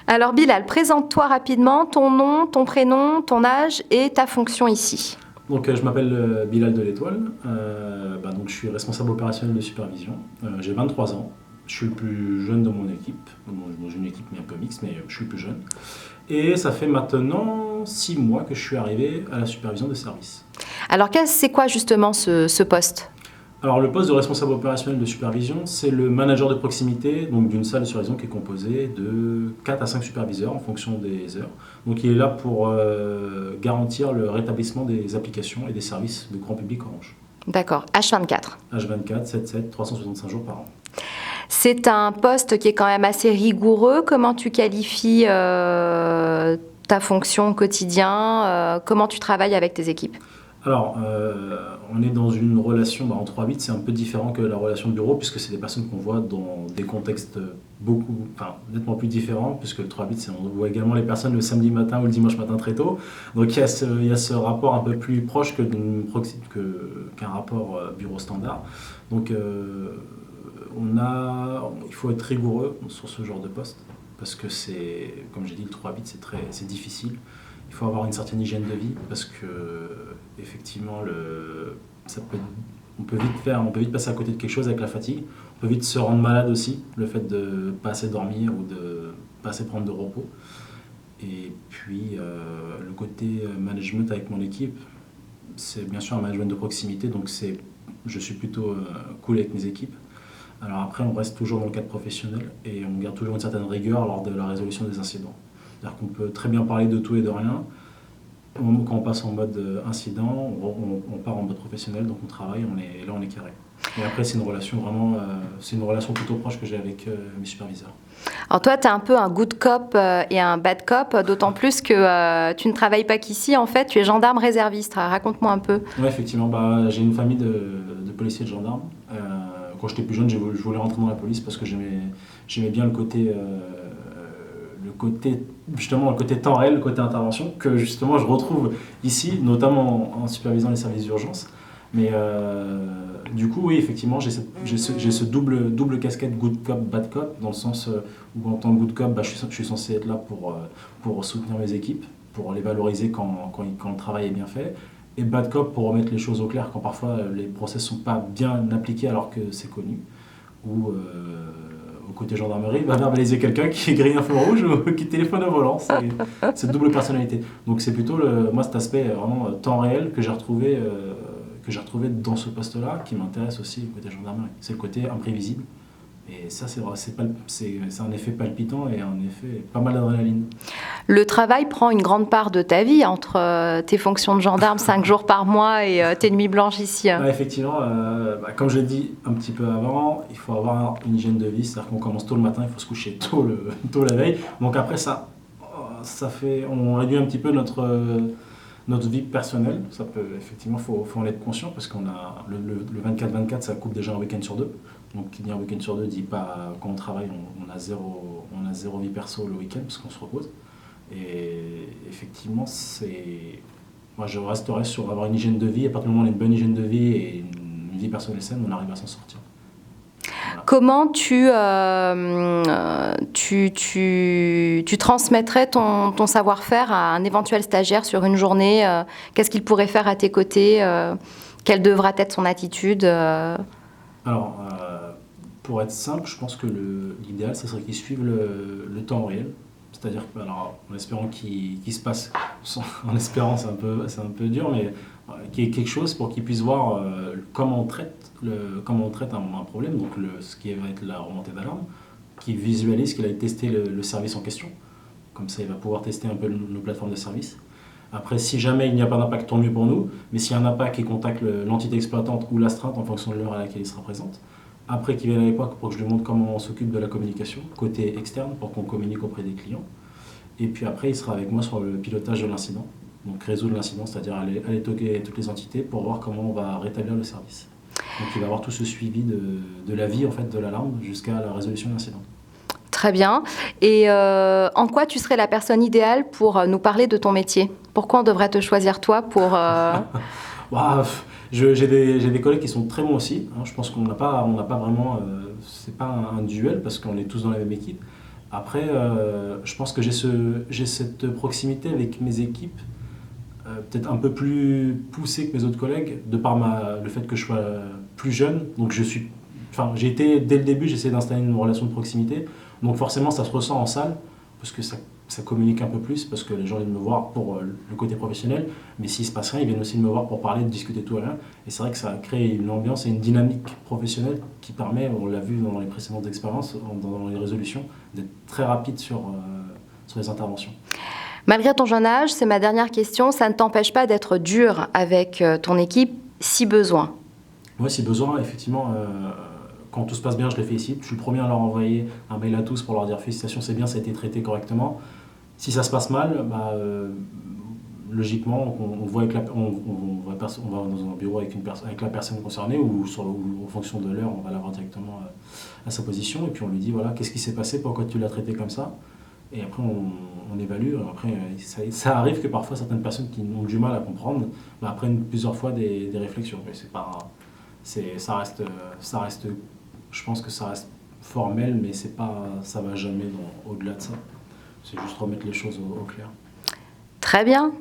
Alors Bilal, présente-toi rapidement ton nom, ton prénom, ton âge et ta fonction ici. Donc, je m'appelle Bilal de l'Étoile. Donc, je suis responsable opérationnel de supervision. J'ai 23 ans. Je suis le plus jeune de mon équipe. Dans une équipe un peu mixte, mais je suis le plus jeune. Et ça fait maintenant 6 mois que je suis arrivé à la supervision des services. Alors c'est quoi justement ce poste? Alors, le poste de responsable opérationnel de supervision, c'est le manager de proximité donc d'une salle de supervision qui est composée de 4 à 5 superviseurs en fonction des heures. Donc, il est là pour garantir le rétablissement des applications et des services de grand public Orange. D'accord, H24. H24, 7/7, 365 jours par an. C'est un poste qui est quand même assez rigoureux. Comment tu qualifies ta fonction au quotidien? Comment tu travailles avec tes équipes? Alors, on est dans une relation en 3-8, c'est un peu différent que la relation de bureau, puisque c'est des personnes qu'on voit dans des contextes nettement plus différents, puisque le 3-8, on voit également les personnes le samedi matin ou le dimanche matin très tôt. Donc il y a ce rapport un peu plus proche qu'un rapport bureau standard. Donc il faut être rigoureux sur ce genre de poste, parce que comme j'ai dit, le 3-8, c'est difficile. Il faut avoir une certaine hygiène de vie parce que effectivement on peut vite passer à côté de quelque chose avec la fatigue. On peut vite se rendre malade aussi, le fait de ne pas assez dormir ou de pas assez prendre de repos. Et puis le côté management avec mon équipe, c'est bien sûr un management de proximité, donc je suis plutôt cool avec mes équipes. Alors après, on reste toujours dans le cadre professionnel et on garde toujours une certaine rigueur lors de la résolution des incidents. C'est-à-dire qu'on peut très bien parler de tout et de rien. Quand on passe en mode incident, on part en mode professionnel, donc on travaille, on est carré. Et après, c'est une relation plutôt proche que j'ai avec mes superviseurs. Alors toi, tu es un peu un good cop et un bad cop, d'autant plus que tu ne travailles pas qu'ici, en fait, tu es gendarme réserviste. Raconte-moi un peu. Oui, effectivement, j'ai une famille de policiers et de gendarmes. Quand j'étais plus jeune, je voulais rentrer dans la police parce que j'aimais bien le côté temps réel, le côté intervention, que justement je retrouve ici, notamment en supervisant les services d'urgence. Mais du coup, oui, effectivement, j'ai ce double casquette good cop, bad cop, dans le sens où en tant que good cop, je suis censé être là pour soutenir mes équipes, pour les valoriser quand le travail est bien fait. Et bad cop pour remettre les choses au clair quand parfois les process ne sont pas bien appliqués alors que c'est connu. Ou au côté gendarmerie, va verbaliser quelqu'un qui grille un feu rouge ou qui téléphone au volant. C'est cette double personnalité. Donc c'est plutôt cet aspect vraiment temps réel que j'ai retrouvé dans ce poste-là, qui m'intéresse aussi côté gendarmerie. C'est le côté imprévisible. Et ça, c'est un effet palpitant et un effet pas mal d'adrénaline. Le travail prend une grande part de ta vie entre tes fonctions de gendarme 5 jours par mois et tes nuits blanches ici. Effectivement, comme je l'ai dit un petit peu avant, il faut avoir une hygiène de vie, c'est-à-dire qu'on commence tôt le matin, il faut se coucher tôt la veille. Donc après on réduit un petit peu notre vie personnelle. Effectivement, faut en être conscient parce qu'on a le 24-24, ça coupe déjà un week-end sur deux. Donc qui dit un week-end sur deux dit pas quand on travaille, on a zéro vie perso le week-end parce qu'on se repose. Et effectivement, moi je resterai sur avoir une hygiène de vie. À partir du moment où on a une bonne hygiène de vie et une vie personnelle saine, on arrive à s'en sortir. Voilà. Comment tu transmettrais ton savoir-faire à un éventuel stagiaire sur une journée? Qu'est-ce qu'il pourrait faire à tes côtés? Quelle devra être son attitude? Alors, pour être simple, je pense que l'idéal, ce serait qu'il suive le temps réel. C'est-à-dire en espérant qu'il se passe, en espérant c'est un peu dur, mais qu'il y ait quelque chose pour qu'il puisse voir comment on traite un problème, donc ce qui va être la remontée d'alarme, qu'il visualise qu'il a testé le service en question. Comme ça, il va pouvoir tester un peu nos plateformes de service. Après, si jamais il n'y a pas d'impact, tant mieux pour nous, mais s'il y a un impact, il contacte l'entité exploitante ou l'astreinte en fonction de l'heure à laquelle il sera présente. Après, qu'il vienne avec moi pour que je lui montre comment on s'occupe de la communication, côté externe, pour qu'on communique auprès des clients. Et puis après, il sera avec moi sur le pilotage de l'incident. Donc résoudre l'incident, c'est-à-dire aller toquer toutes les entités pour voir comment on va rétablir le service. Donc il va avoir tout ce suivi de la vie en fait, de l'alarme jusqu'à la résolution de l'incident. Très bien. Et en quoi tu serais la personne idéale pour nous parler de ton métier? Pourquoi on devrait te choisir toi pour... J'ai des collègues qui sont très bons aussi. Je pense qu'on n'a pas vraiment... c'est pas un duel parce qu'on est tous dans la même équipe. Après, je pense que j'ai cette proximité avec mes équipes, peut-être un peu plus poussée que mes autres collègues, de par le fait que je sois plus jeune. Donc j'ai été, dès le début, j'ai essayé d'installer une relation de proximité. Donc forcément, ça se ressent en salle, parce que ça communique un peu plus, parce que les gens viennent me voir pour le côté professionnel, mais s'il se passe rien, ils viennent aussi me voir pour parler, de discuter tout et rien. Et c'est vrai que ça crée une ambiance et une dynamique professionnelle qui permet, on l'a vu dans les précédentes expériences, dans les résolutions, d'être très rapide sur les interventions. Malgré ton jeune âge, c'est ma dernière question, ça ne t'empêche pas d'être dur avec ton équipe si besoin? Moi, si besoin, effectivement, quand tout se passe bien, je les félicite. Je suis le premier à leur envoyer un mail à tous pour leur dire félicitations, c'est bien, ça a été traité correctement. Si ça se passe mal, logiquement, on voit on va dans un bureau avec la personne concernée ou en fonction de l'heure, on va la voir directement à sa position et puis on lui dit voilà, qu'est-ce qui s'est passé, pourquoi tu l'as traité comme ça. Et après, on évalue. Après, ça arrive que parfois certaines personnes qui ont du mal à comprendre prennent plusieurs fois des réflexions. Mais c'est pas, ça reste, je pense que ça reste formel, mais ça va jamais au-delà de ça. C'est juste remettre les choses au clair. Très bien.